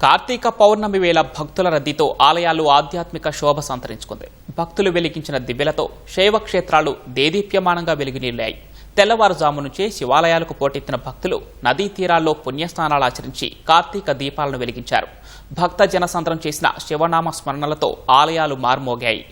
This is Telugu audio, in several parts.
కార్తీక పౌర్ణమి వేళ భక్తుల రద్దీతో ఆలయాలు ఆధ్యాత్మిక శోభ సంతరించుకుంది. భక్తులు వెలిగించిన దివ్యలతో శైవ క్షేత్రాలు దేదీప్యమానంగా వెలుగునీళ్లాయి. తెల్లవారుజాము నుంచే శివాలయాలకు పోటెత్తిన భక్తులు నదీ తీరాల్లో పుణ్యస్నానాలు ఆచరించి కార్తీక దీపాలను వెలిగించారు. భక్త జనసంద్రం చేసిన శివనామ స్మరణలతో ఆలయాలు మార్మోగాయి.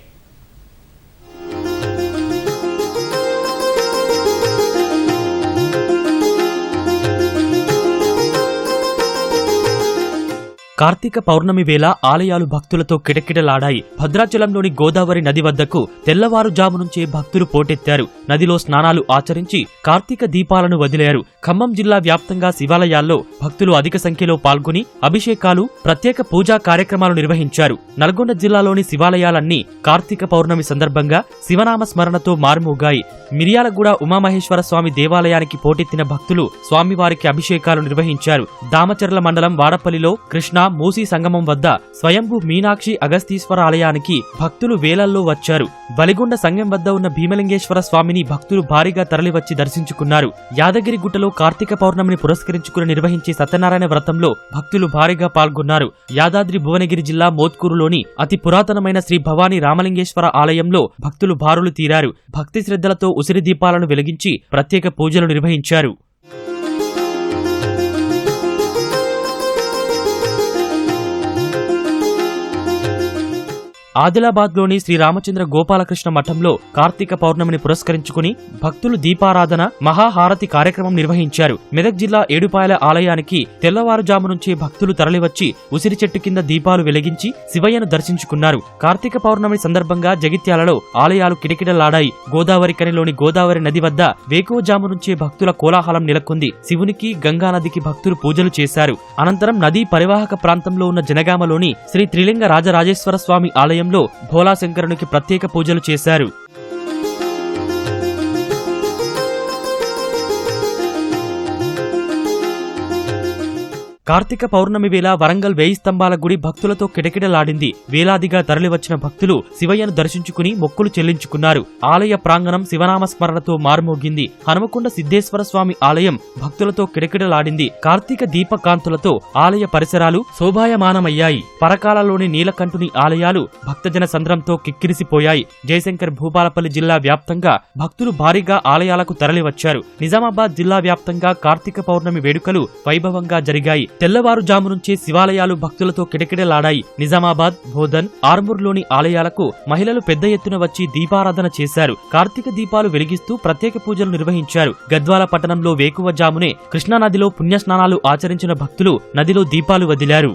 కార్తీక పౌర్ణమి వేళ ఆలయాలు భక్తులతో కిటకిటలాడాయి. భద్రాచలంలోని గోదావరి నది వద్దకు తెల్లవారుజాము నుంచే భక్తులు పోటెత్తారు. నదిలో స్నానాలు ఆచరించి కార్తీక దీపాలను వదిలారు. ఖమ్మం జిల్లా వ్యాప్తంగా శివాలయాల్లో భక్తులు అధిక సంఖ్యలో పాల్గొని అభిషేకాలు, ప్రత్యేక పూజా కార్యక్రమాలు నిర్వహించారు. నల్గొండ జిల్లాలోని శివాలయాలన్నీ కార్తీక పౌర్ణమి సందర్భంగా శివనామ స్మరణతో మారుమోగాయి. మిర్యాలగూడ ఉమామహేశ్వర స్వామి దేవాలయానికి పోటెత్తిన భక్తులు స్వామివారికి అభిషేకాలు నిర్వహించారు. దామచర్ల మండలం వాడపల్లిలో కృష్ణ మూసీ సంగమం వద్ద స్వయంభూ మీనాక్షి అగస్తీశ్వర ఆలయానికి భక్తులు వేలల్లో వచ్చారు. బలిగొండ సంగం వద్ద ఉన్న భీమలింగేశ్వర స్వామిని భక్తులు భారీగా తరలివచ్చి దర్శించుకున్నారు. యాదగిరిగుట్టలో కార్తీక పౌర్ణమిని పురస్కరించుకుని నిర్వహించే సత్యనారాయణ వ్రతంలో భక్తులు భారీగా పాల్గొన్నారు. యాదాద్రి భువనగిరి జిల్లా మోత్కూరులోని అతి పురాతనమైన శ్రీ భవానీ రామలింగేశ్వర ఆలయంలో భక్తులు బారులు తీరారు. భక్తి శ్రద్ధలతో ఉసిరి దీపాలను వెలిగించి ప్రత్యేక పూజలు నిర్వహించారు. ఆదిలాబాద్లోని శ్రీ రామచంద్ర గోపాలకృష్ణ మఠంలో కార్తీక పౌర్ణమిని పురస్కరించుకుని భక్తులు దీపారాధన, మహాహారతి కార్యక్రమం నిర్వహించారు. మెదక్ జిల్లా ఏడుపాయల ఆలయానికి తెల్లవారుజాము నుంచే భక్తులు తరలివచ్చి ఉసిరి చెట్టు కింద దీపాలు వెలిగించి శివయ్యను దర్శించుకున్నారు. కార్తీక పౌర్ణమి సందర్భంగా జగిత్యాలలో ఆలయాలు కిటకిటలాడాయి. గోదావరి కనిలోని గోదావరి నది వద్ద వేకువజాము నుంచే భక్తుల కోలాహలం నెలకొంది. శివునికి, గంగానదికి భక్తులు పూజలు చేశారు. అనంతరం నదీ పరివాహక ప్రాంతంలో ఉన్న జనగామలోని శ్రీ త్రిలింగ రాజరాజేశ్వర స్వామి ఆలయం భోలాశంకరునికి ప్రత్యేక పూజలు చేశారు. కార్తీక పౌర్ణమి వేళ వరంగల్ 1000 స్తంభాల గుడి భక్తులతో కిటకిటలాడింది. వేలాదిగా తరలివచ్చిన భక్తులు శివయ్యను దర్శించుకుని మొక్కులు చెల్లించుకున్నారు. ఆలయ ప్రాంగణం శివనామ స్మరణతో మారుమోగింది. హనుమకొండ సిద్ధేశ్వర స్వామి ఆలయం భక్తులతో కిటకిటలాడింది. కార్తీక దీపకాంతులతో ఆలయ పరిసరాలు శోభాయమానమయ్యాయి. పరకాలలోని నీలకంఠుని ఆలయాలు భక్తజన సంద్రంతో కిక్కిరిసిపోయాయి. జయశంకర్ భూపాలపల్లి జిల్లా వ్యాప్తంగా భక్తులు భారీగా ఆలయాలకు తరలివచ్చారు. నిజామాబాద్ జిల్లా వ్యాప్తంగా కార్తీక పౌర్ణమి వేడుకలు వైభవంగా జరిగాయి. తెల్లవారుజాము నుంచే శివాలయాలు భక్తులతో కిటకిటలాడాయి. నిజామాబాద్, బోధన్, ఆర్మూర్లోని ఆలయాలకు మహిళలు పెద్ద ఎత్తున వచ్చి దీపారాధన చేశారు. కార్తీక దీపాలు వెలిగిస్తూ ప్రత్యేక పూజలు నిర్వహించారు. గద్వాల పట్టణంలో వేకువజామునే కృష్ణానదిలో పుణ్యస్నానాలు ఆచరించిన భక్తులు నదిలో దీపాలు వదిలారు.